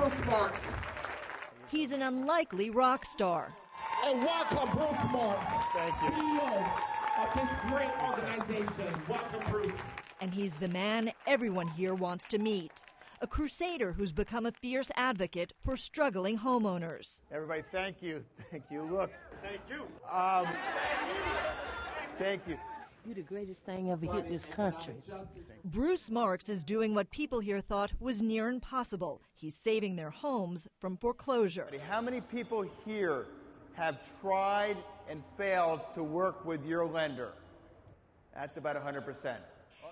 Bruce Marks. He's an unlikely rock star. And welcome, Bruce Marks. Thank you. CEO of this great organization. Welcome, Bruce. And he's the man everyone here wants to meet. A crusader who's become a fierce advocate for struggling homeowners. Everybody, thank you. Thank you. Look. Thank you. Thank you. You're the greatest thing ever hit this country. Bruce Marks is doing what people here thought was near impossible. He's saving their homes from foreclosure. How many people here have tried and failed to work with your lender? That's about 100%.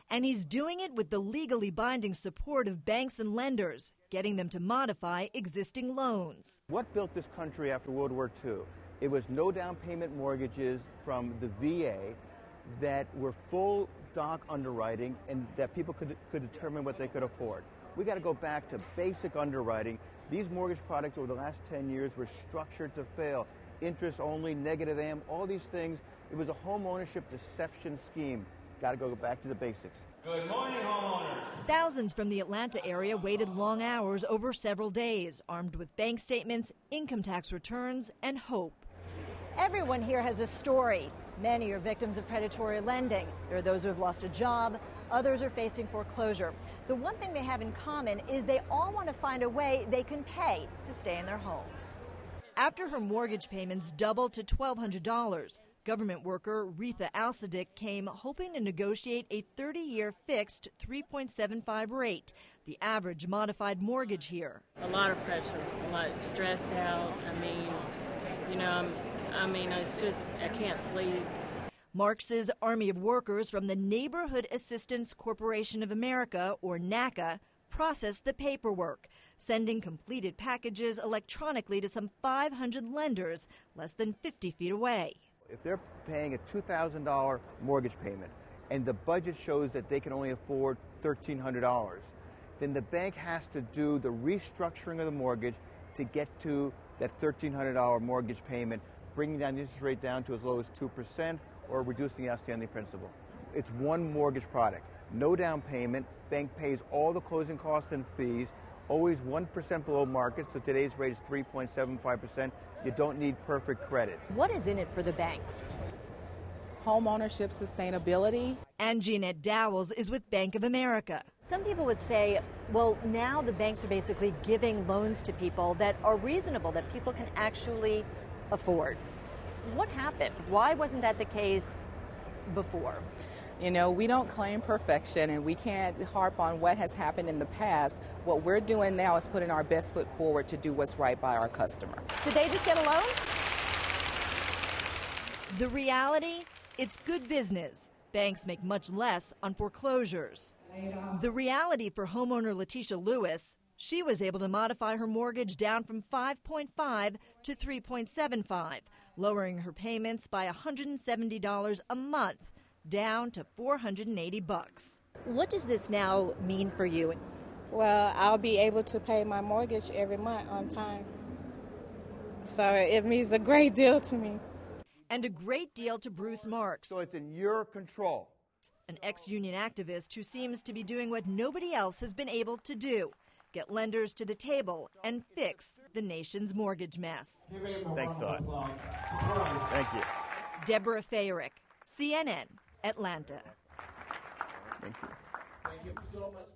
And he's doing it with the legally binding support of banks and lenders, getting them to modify existing loans. What built this country after World War II? It was no down payment mortgages from the VA that were full doc underwriting and that people could determine what they could afford. We got to go back to basic underwriting. These mortgage products over the last 10 years were structured to fail. Interest only, negative AM, all these things. It was a home ownership deception scheme. Got to go back to the basics. Good morning, homeowners. Thousands from the Atlanta area waited long hours over several days, armed with bank statements, income tax returns, and hope. Everyone here has a story. Many are victims of predatory lending. There are those who have lost a job. Others are facing foreclosure. The one thing they have in common is they all want to find a way they can pay to stay in their homes. After her mortgage payments doubled to $1,200, government worker Retha Alcidic came hoping to negotiate a 30-year fixed 3.75 rate, the average modified mortgage here. A lot of pressure, a lot stressed out. It's just, I can't sleep. Marks's army of workers from the Neighborhood Assistance Corporation of America, or NACA, processed the paperwork, sending completed packages electronically to some 500 lenders less than 50 feet away. If they're paying a $2,000 mortgage payment and the budget shows that they can only afford $1,300, then the bank has to do the restructuring of the mortgage to get to that $1,300 mortgage payment, bringing down the interest rate down to as low as 2% or reducing the outstanding principal. It's one mortgage product. No down payment. Bank pays all the closing costs and fees, always 1% below market, so today's rate is 3.75%. You don't need perfect credit. What is in it for the banks? Home ownership sustainability. And Jeanette Dowells is with Bank of America. Some people would say, well, now the banks are basically giving loans to people that are reasonable, that people can actually afford. What happened? Why wasn't that the case before? You know, we don't claim perfection and we can't harp on what has happened in the past. What we're doing now is putting our best foot forward to do what's right by our customer. Did they just get a loan? The reality? It's good business. Banks make much less on foreclosures. The reality for homeowner Letitia Lewis, she was able to modify her mortgage down from 5.5 to 3.75, lowering her payments by $170 a month, down to $480. What does this now mean for you? Well, I'll be able to pay my mortgage every month on time. So it means a great deal to me. And a great deal to Bruce Marks. So it's in your control. An ex-union activist who seems to be doing what nobody else has been able to do. Get lenders to the table and fix the nation's mortgage mess. Thanks, Todd. Thank you. Deborah Fayerick, CNN, Atlanta. Thank you. Thank you so much.